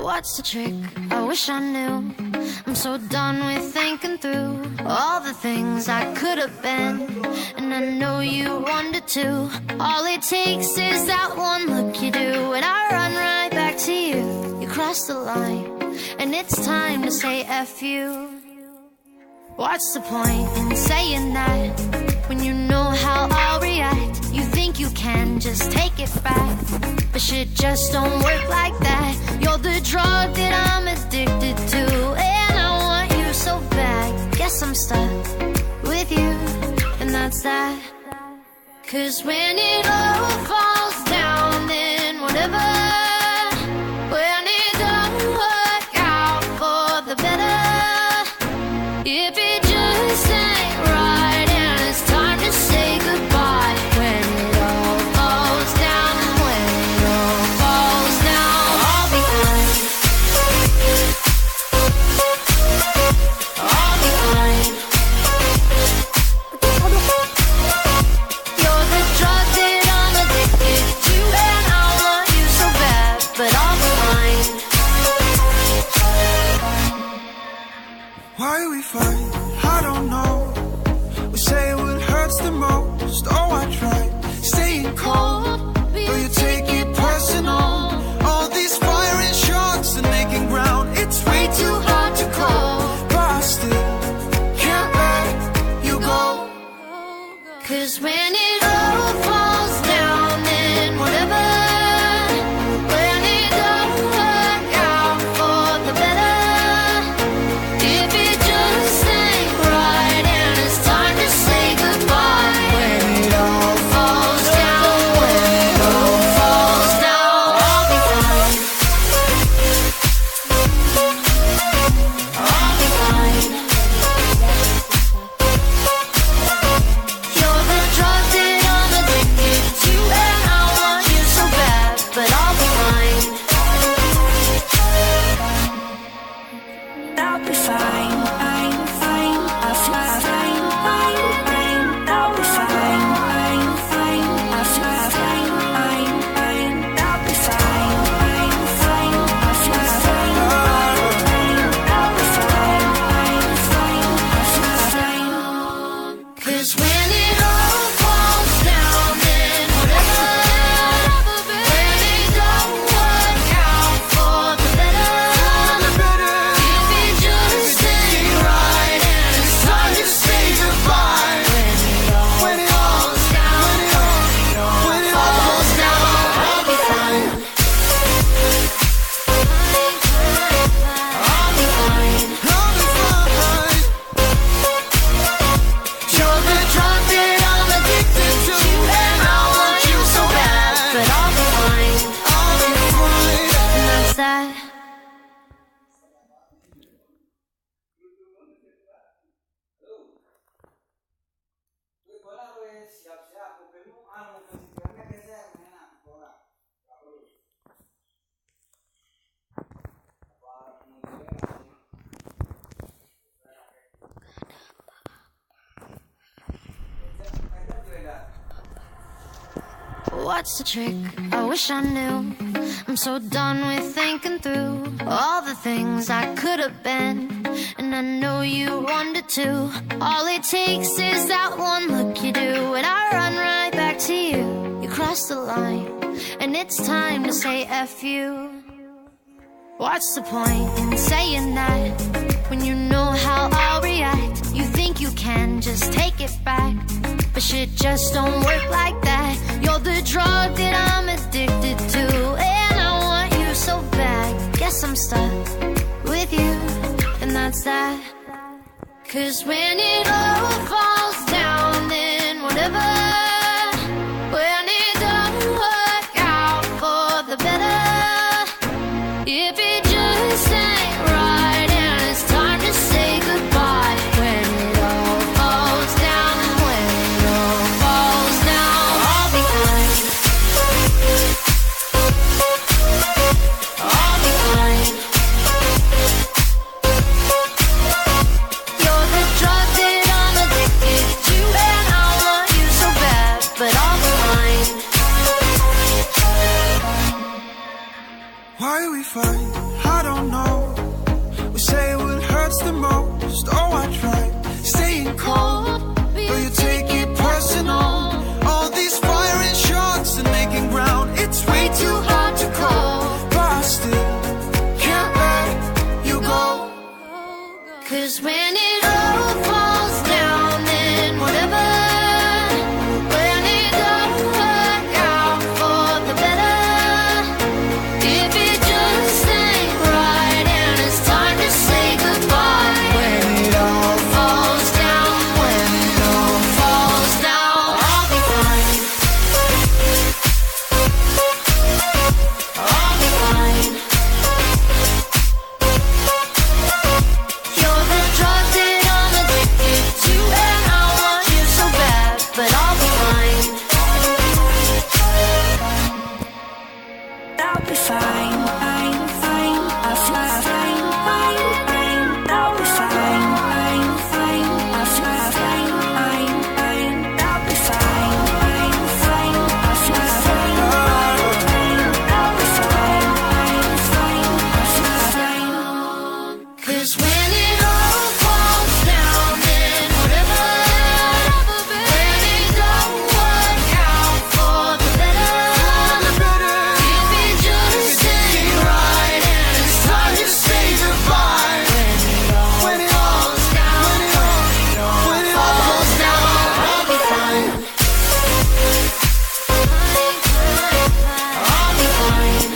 What's the trick? I wish I knew. I'm so done with thinking through all the things I could have been, and I know you wanted to. All it takes is that one look you do, and I run right back to you. You cross the line, and it's time to say F you. What's the point in saying that when you know how I'll react? You think you can just take it back, but shit just don't work like that. You're the drug that I'm addicted to, and I want you so bad. Guess I'm stuck with you, and that's that. Cause when it all falls down, then whatever. When it don't work out for the better, if it just ain't right and it's time to say goodbye. When it all falls down, when it all falls down, I'll be fine. I'll be fine. You're the drug that I'm addicted to, and I want you so bad, but I'll be fine. Why we fight? I don't know. We say what hurts the most. Oh, I tried staying cold, but you take it personal. All these firing shots and making ground, it's way too hard to call. But I still can't let you go. Cause when it all falls down, then whatever. When it don't work out for the better, if it just ain't right and it's time to say goodbye. When it all falls down, when it all falls down, I'll be fine. I'll be fine. You're the drug that I'm addicted to, and I want you so bad, but I'll be fine. I'll be fine, fine, fine. I'll fly, fine, fine, fine. I'll be fine, fine, fine. I'll fly, fine, fine, fine. I'll be fine, fine, fine. I'll fly, fine, fine, fine. I'll be fine, fine, fine. I'll fly, fine. Cause when it all falls down, then whatever. When it don't work out for the better, if it just ain't right and it's time to say goodbye. When it all falls down, when it all falls down, I'll be fine. I'll be fine. You're the drug that I'm addicted to, and I want you so bad, but I'll be fine. And that's that. What's the trick? I wish I knew. I'm so done with thinking through all the things I could have been, and I know you wanted to. All it takes is that one look you do, and I run right back to you. You cross the line, and it's time to say F you. What's the point in saying that when you know how I'll react? You think you can just take it back, but shit just don't work like that. You're the drug that I'm addicted to, and I want you so bad. Guess I'm stuck with you, and that's that. Cause when it all falls down, then whatever. When it don't work out for the better, if it just ain't right and it's time to say goodbye. When it all falls down, when it all falls down, I'll be fine. I'll be fine. You're the drug that I'm addicted to, and I want you so bad, but I'll be fine. Why we fight? I don't know. We say what hurts the most. Oh, I tried staying cold, but you take it personal. All these firing shots and making ground, it's way too hard to call. But I still can't let you go. 'Cause when it all falls down, then whatever. When it don't work out for the better, if it just ain't right and it's time to say goodbye. When it all falls down, when it all falls down, I'll be fine. I'll be fine. You're the drug that I'm addicted to, and I want you so bad, but I'll be fine. I'll be fine, fine, fine. I'll fly, fine, fine, fine. I'll be fine, fine, fine. I'll fly, fine, fine, fine. I'll be fine, fine, fine. I'll fly, fine, fine. I'll be fine, fine, fine. I'll fly, fine. 'Cause when it all falls down, then whatever. When it don't work out for the better, if it just ain't right and it's time to say goodbye. When it all falls down, when it all falls down, I'll be fine. I'll be fine.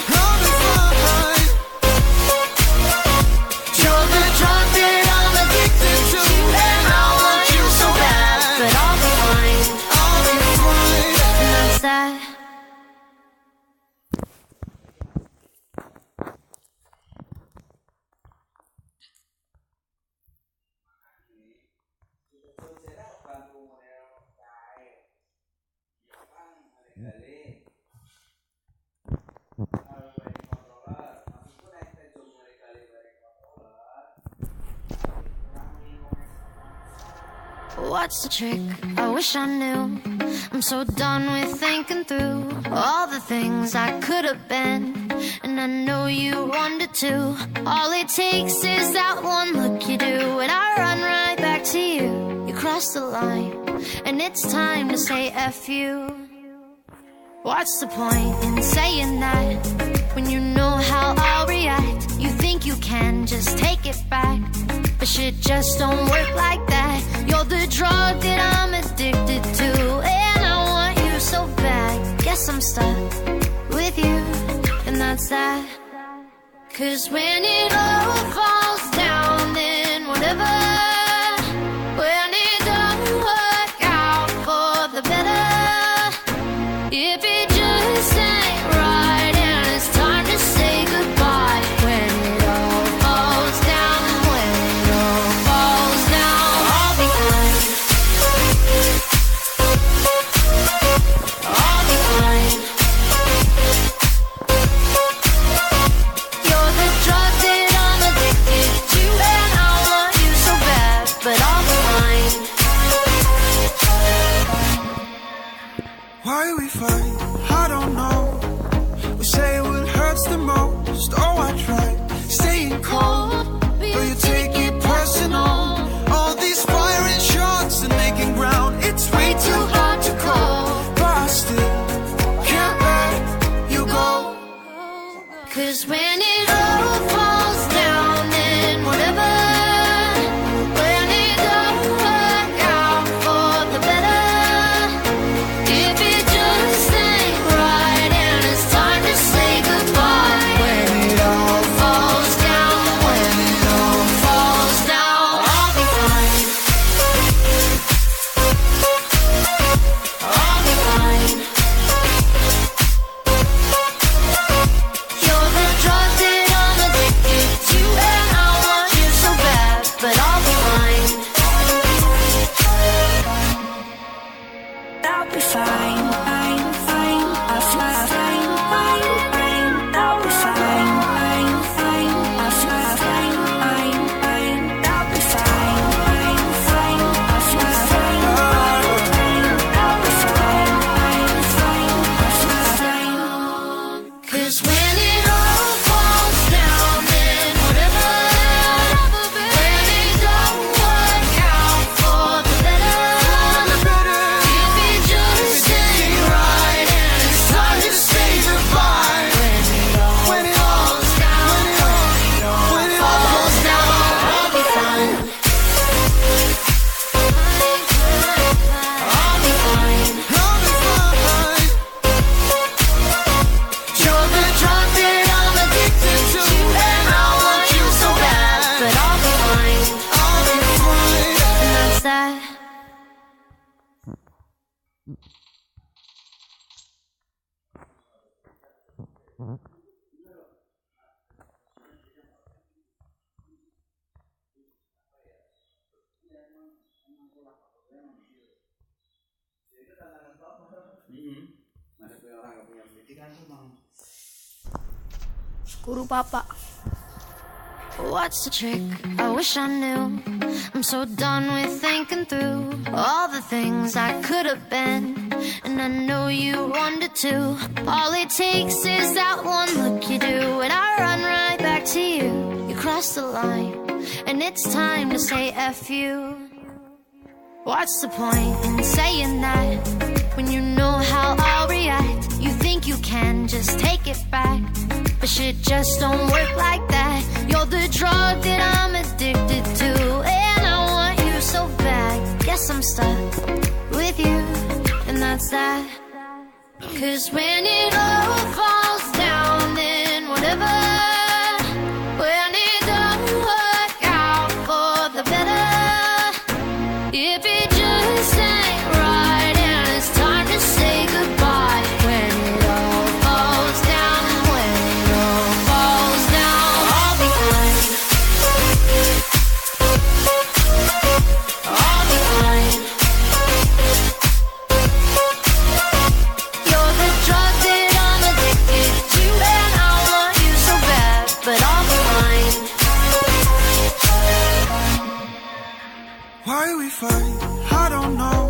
You're the drug that I'm addicted to, and I want you so bad, but I'll be fine. And that's that. What's the trick? I wish I knew. I'm so done with thinking through all the things I could have been, and I know you wanted to. All it takes is that one look you do, and I run right back to you. You cross the line, and it's time to say F you. What's the point in saying that when you know how I'll react? You think you can just take it back, but shit just don't work like that. You're the drug that I'm addicted to, and I want you so bad. Guess I'm stuck with you, and that's that. 'Cause when it all falls down, then whatever. When it don't work out for the better, if it just ain't right and it's time to say goodbye. When it all falls down, when it all falls down, I'll be fine. I'll be fine. You're the drug that I'm addicted to, and I want you so bad, but I'll be fine. Why we fight, I don't know. We say what hurts the most. Oh, I tried staying cold, but you take it personal. All these firing shots and making ground, it's way too hard to call. But I still can't let you go. 'Cause when it all falls down, then whatever. When it don't work out for the better, if it just ain't right and it's time to say goodbye. When it all falls down, when it all falls down, I'll be fine. I'll be fine. You're the drug that I'm addicted to, and I want you so bad, but I'll be fine. I'll be fine, fine, fine. I'll fly, fine, fine, fine. I'll be fine, fine, fine. I'll fly, fine, fine, fine. I'll be fine, fine, fine. I'll fly, fine, fine, fine. I'll be fine, fine, fine. I'll fly, fine. 'Cause when it all falls down, then Guru Papa. What's the trick? I wish I knew. I'm so done with thinking through all the things I could have been, and I know you wanted to. All it takes is that one look you do, and I run right back to you. You cross the line, and it's time to say F you. What's the point in saying that when you know how I'll react? You think you can just take it back, but shit just don't work like that. You're the drug that I'm addicted to, and I want you so bad. Guess I'm stuck with you, and that's that. 'Cause when it all falls down, then whatever. When it don't work out for the better, if it just ain't right and it's time to say goodbye. When it all falls down, when it all falls down, I'll be fine. I'll be fine. You're the drug that I'm addicted to, and I want you so bad, but I'll be fine. Why we fight, I don't know.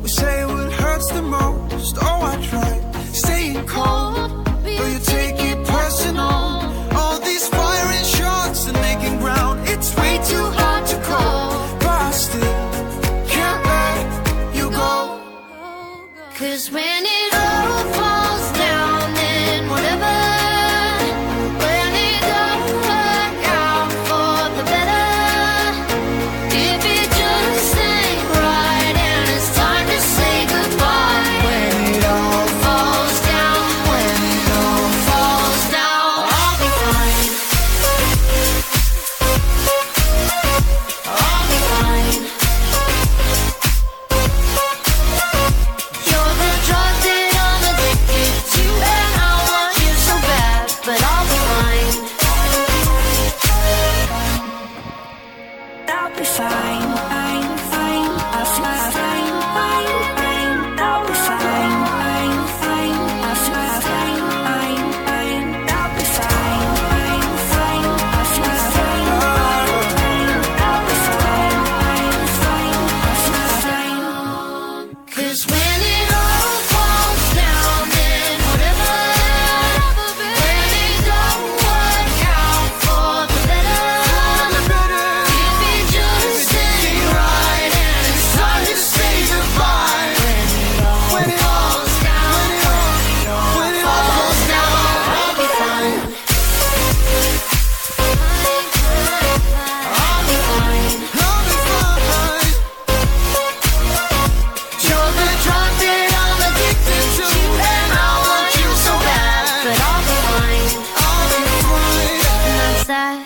We say what hurts the most. Oh, I tried staying cold, but you take it personal. All these firing shots and making ground, it's way too hard to call. But I still can't let you go. 'Cause when it all falls down, then whatever. When it don't work out for the better, if it just ain't right and it's time to say goodbye. When it all falls down, when it all falls down, I'll be fine. I'll be fine. You're the drug that I'm addicted to, and I want you so bad, but I'll be fine. I'll be fine, fine, fine. I'll fly, fine, fine, fine. I'll be fine, fine, fine. I'll fly, fine, fine, fine. I'll be fine, fine, fine. I'll fly, fine, fine, fine. I'll be fine, fine, fine. I'll fly, fine. 'Cause when it all falls down, then whatever. When it don't work out for the better, if it just ain't right and it's time to say goodbye. When it all falls down, when it all falls down, I'll be fine. I'll be fine. I'll be fine. You're the drug that I'm addicted to, and I want you so bad, but I'll be fine. I'll be fine. And that's that.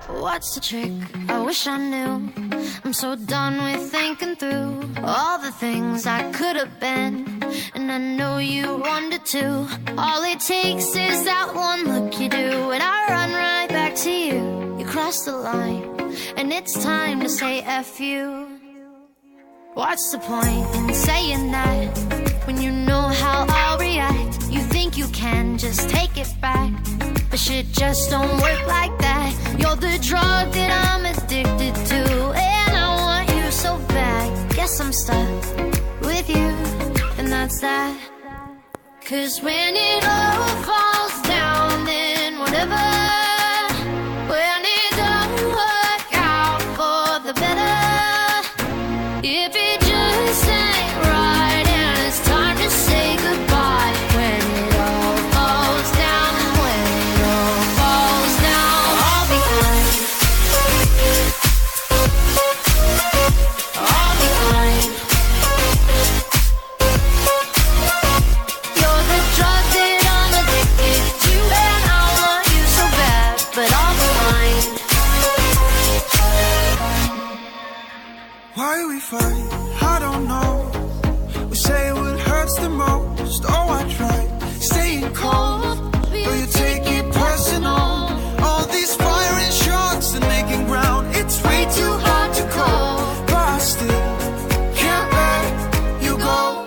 What's the trick? I wish I knew. I'm so done with thinking through all the things I could have been, and I know you wanted to. All it takes is that one look you do, and I run right back to you. You cross the line, and it's time to say F you. What's the point in saying that when you know how I'll react? You think you can just take it back, but shit just don't work like that. You're the drug that I'm addicted to, and I want you so bad. Guess I'm stuck with you, and that's that. 'Cause when it all falls down, then whatever. When it don't work out for the better, if it just ain't right and it's time to say goodbye. When it all falls down, when it all falls down, I'll be fine. I'll be fine. You're the drug that I'm addicted to, and I want you so bad, Why we fight? I don't know. We say what hurts the most. Oh, I tried staying cold, but you take it personal. All these firing shots and making ground, it's way too hard to call. But I still can't let you go.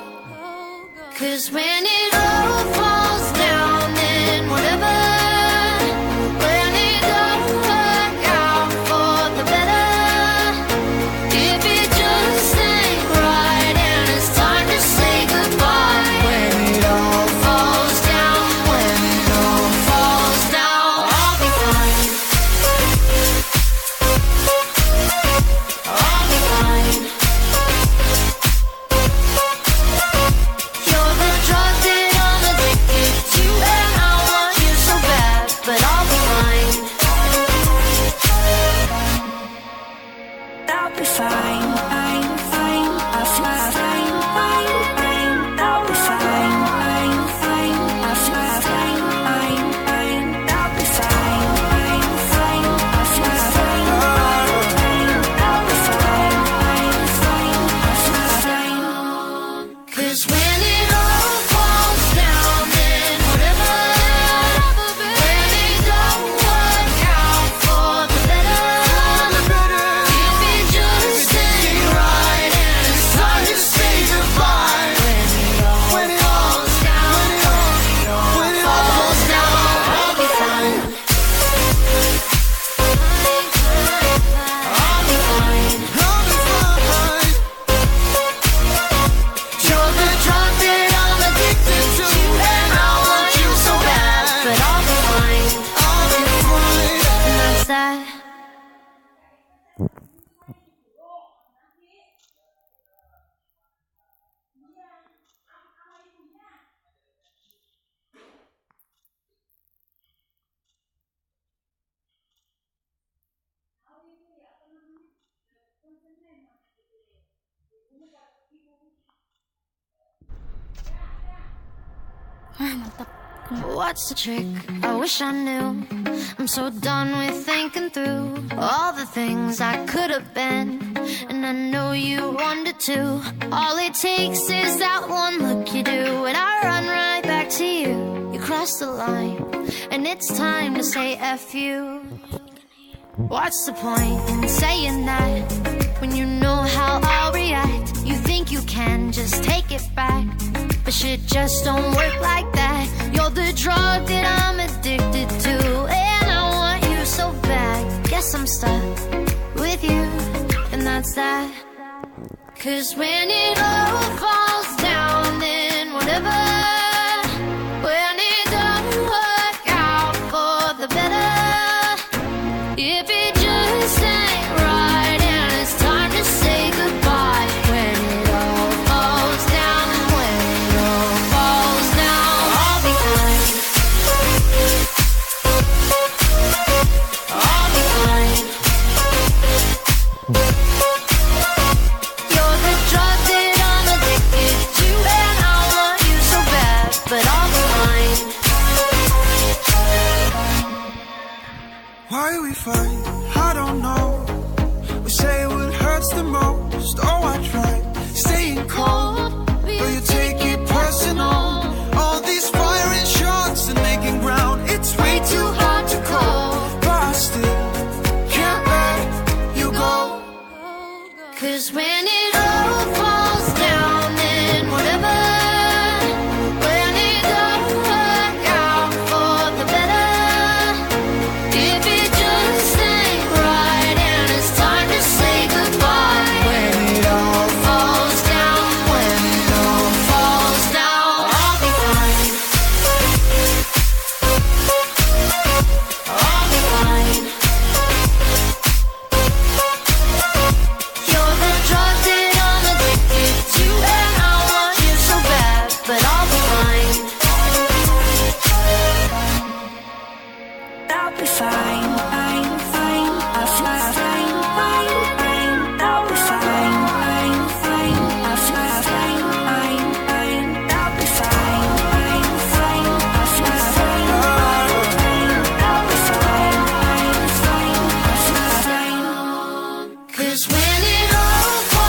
'Cause when it all falls down, then whatever. When it don't work out for the better, if it just ain't right and it's time to say goodbye. When it all falls down, when it all falls down, I'll be fine. I'll be fine. You're the drug that I'm addicted to, and I want you so bad, but I'll be fine. I'll be fine, fine, fine, I'll fly, fine, fine, fine, I'll be fine, fine, fine, I'll fly, fine, fine, fine, I'll be fine, fine, fine, I'll fly, fine, fine, I'll be fine, fine, fine, I'll fly, fine. 'Cause when it all falls down, then whatever. When it don't work out for the better, if it just ain't right and it's time to say goodbye. When it all falls down, when it all falls down, I'll be fine. I'll be fine. I'll be fine. You're the drug that I'm addicted to, and I want you so bad, but I'll be fine. I'll be fine. And that's that. What's the trick? I wish I knew. I'm so done with thinking through all the things I could have been, and I know you wanted to. All it takes is that one look you do, and I run right back to you. You cross the line, and it's time to say F you. What's the point in saying that when you know how I'll react? You think you can just take it back, but shit just don't work like that. You're the drug that I'm addicted to, and I want you so bad. Guess I'm stuck with you, and that's that. 'Cause when it all falls down, then whatever. When it don't work out for the better, if it just ain't right and it's time to say goodbye. When it all falls down, when it all falls down, I'll be fine. I'll be fine. You're the drug that I'm addicted to, and I want you so bad, but I'll be fine. Why we fight? I don't know. We say what hurts the most. Oh, I tried staying cold, but you take it personal. All these firing shots and making ground, it's way too hard to call. But I still can't let you go. 'Cause when it all falls down, then whatever. When it don't work out for the better, if it just ain't right and it's time to say goodbye. When it all falls down, when it all falls down, I'll be fine. I'll be fine. You're the drug that I'm addicted to, and I want you so bad, but I'll be fine. I'll be fine, fine, fine, I'll fly, fine, fine, fine, I'll be fine, fine, fine, I'll fly, fine, fine, fine, I'll be fine, fine, fine, I'll fly, fine, fine, I'll be fine, fine, fine, I'll fly, fine. 'Cause when it all falls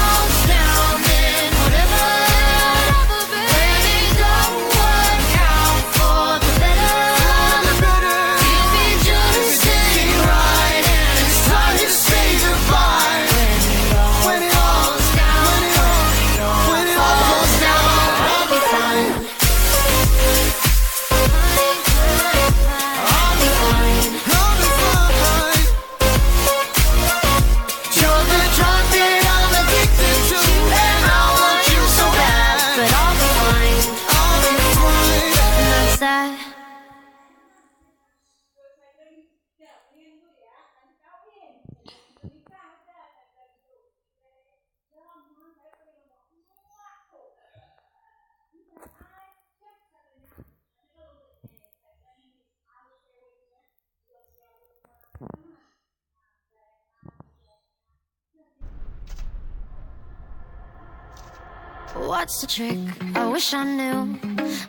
What's the trick? I wish I knew.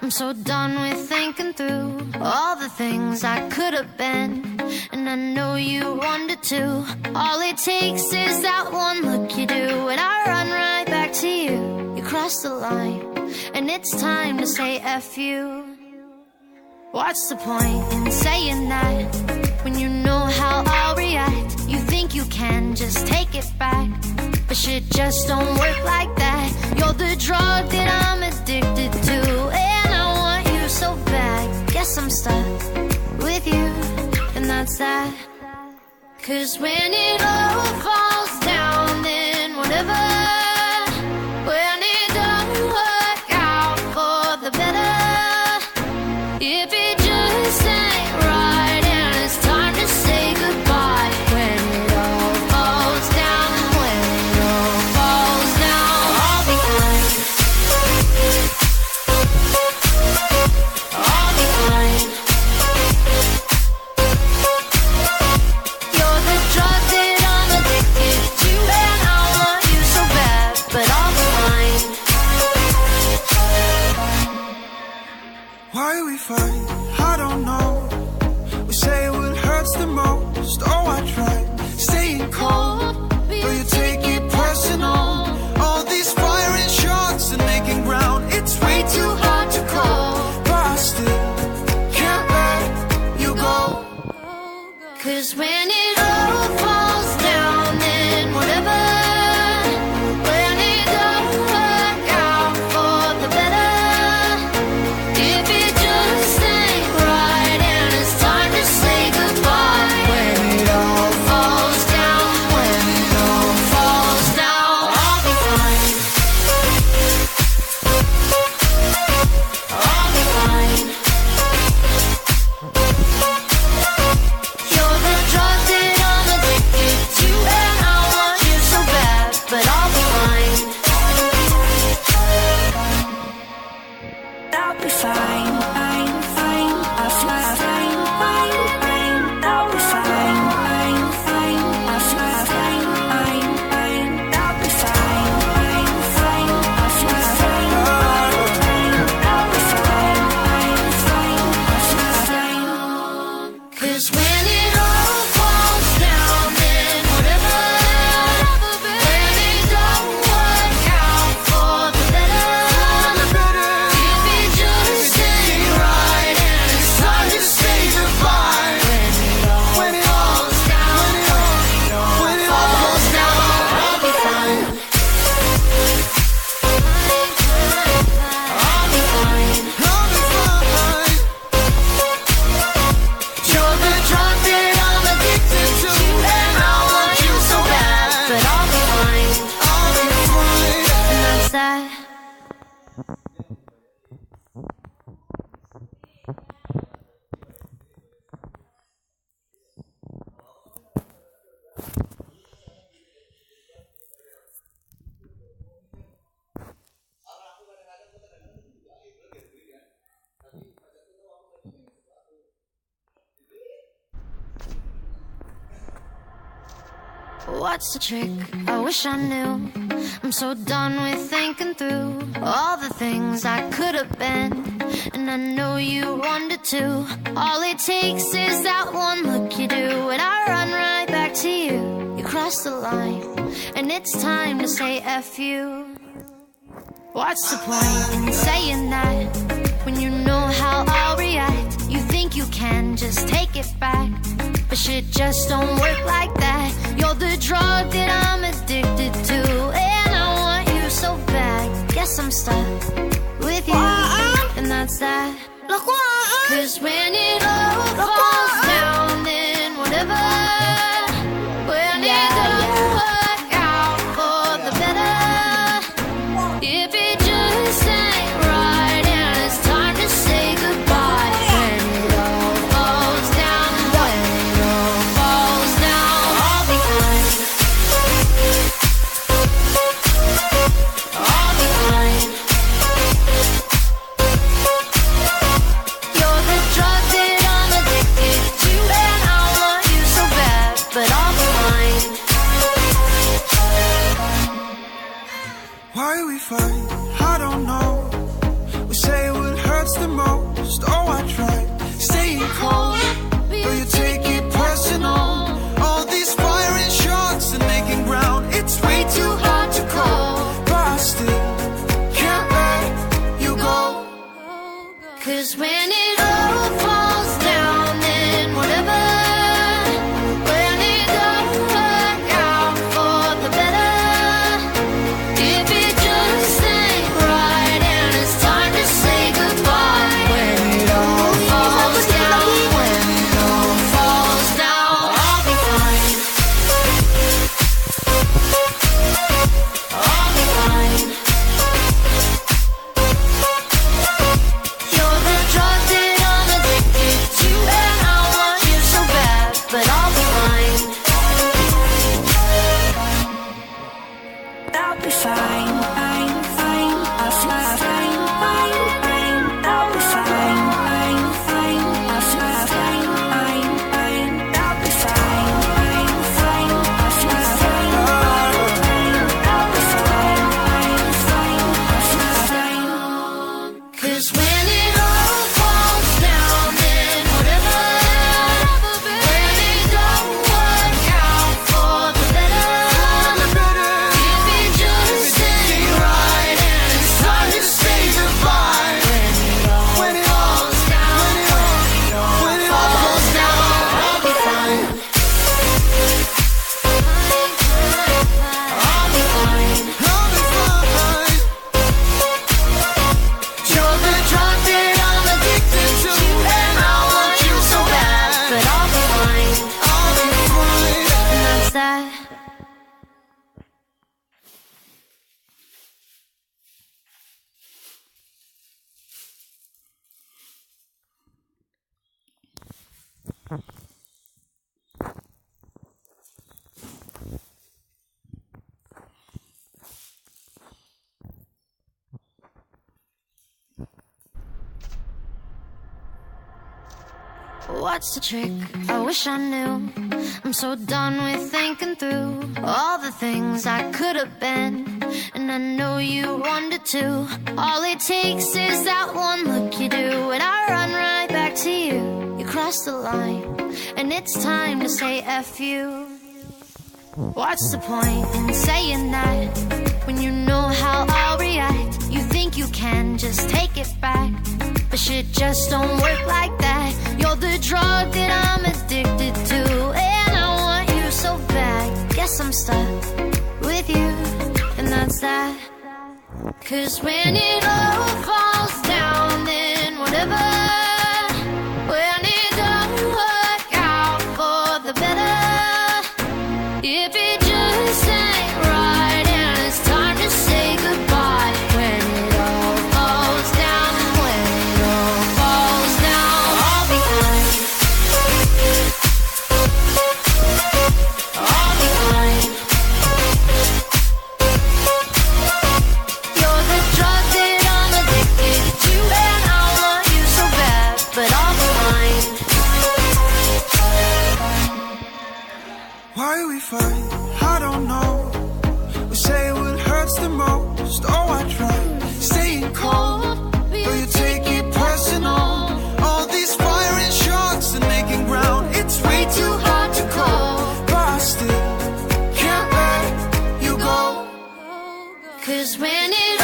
I'm so done with thinking through all the things I could have been, and I know you wanted to. All it takes is that one look you do, and I run right back to you. You cross the line, and it's time to say F you. What's the point in saying that when you know how I'll react? You think you can just take it back, but shit just don't work like that. You're the drug that I'm addicted to, and I want you so bad. Guess I'm stuck with you, and that's that. 'Cause when it all falls down, then whatever. When it don't work out for the better, if it just ain't right and it's time to say goodbye. When it all falls down, when it all falls down, I'll be fine. I'll be fine. You're the drug that I'm addicted to, and I want you so bad, but I'll be fine. Why we fight? I don't know. We say what hurts the most. Oh, I tried staying cold, but you take it personal. All these firing shots and making ground, it's way too hard to call. But I still can't let you go. 'Cause when it all falls down, then whatever. When it don't work out for the better, if it just ain't right and it's time to say goodbye. When it all falls down, when it all falls down, I'll be fine. I'll be fine. You're the drug that I'm addicted to, and I want you so bad, but I'll be fine. I'll be fine, fine, fine. I'll fly, fine, fine, fine. I'll be fine, fine, fine. I'll fly, fine, fine, fine. I'll be fine, fine, fine. I'll fly, fine, fine, fine. I'll be fine, fine, fine. I'll fly, fine. 'Cause when it all falls down, then whatever. When it don't work out for the better, if it just ain't right and it's time to say goodbye. When it all falls down, when it all falls down, I'll be fine. I'll be fine. I'll be fine. You're the drug that I'm addicted to, and I want you so bad, but I'll be fine. I'll be fine. And that's that. What's the trick? I wish I knew. I'm so done with thinking through all the things I could have been, and I know you wanted to. All it takes is that one look you do, and I run right back to you. You cross the line, and it's time to say F you. What's the point in saying that when you know how I'll react? You think you can just take it back, but shit just don't work like that. You're the drug that I'm addicted to, and I want you so bad. Guess I'm stuck with you, and that's that. 'Cause when it all falls down, then whatever. When it don't work out for the better, if it just ain't right and it's time to say goodbye. When it all falls down, when it all falls down, I'll be fine. I'll be fine. You're the drug that What's the trick? I wish I knew. I'm so done with thinking through all the things I could have been, and I know you wanted to. All it takes is that one look you do, and I run right back to you. You cross the line, and it's time to say F you. What's the point in saying that when you know how I'll react? You think you can just take it back, but shit just don't work like that. You're the drug that I'm addicted to, and I want you so bad. Guess I'm stuck with you, and that's that. 'Cause when it all falls down, then whatever. When it don't work out for the better, if it just ain't right and it's time to say goodbye. When it all falls down, when it all falls down, I'll be fine. I'll be fine. You're the drug that I'm addicted to, and I want you so bad, but I'll be fine. Why we fight, I don't know. We say what hurts the most. Oh, I try staying cold, but you take it personal. All these firing shots and making ground, it's way too hard to call. But I still can't let you go. 'Cause when it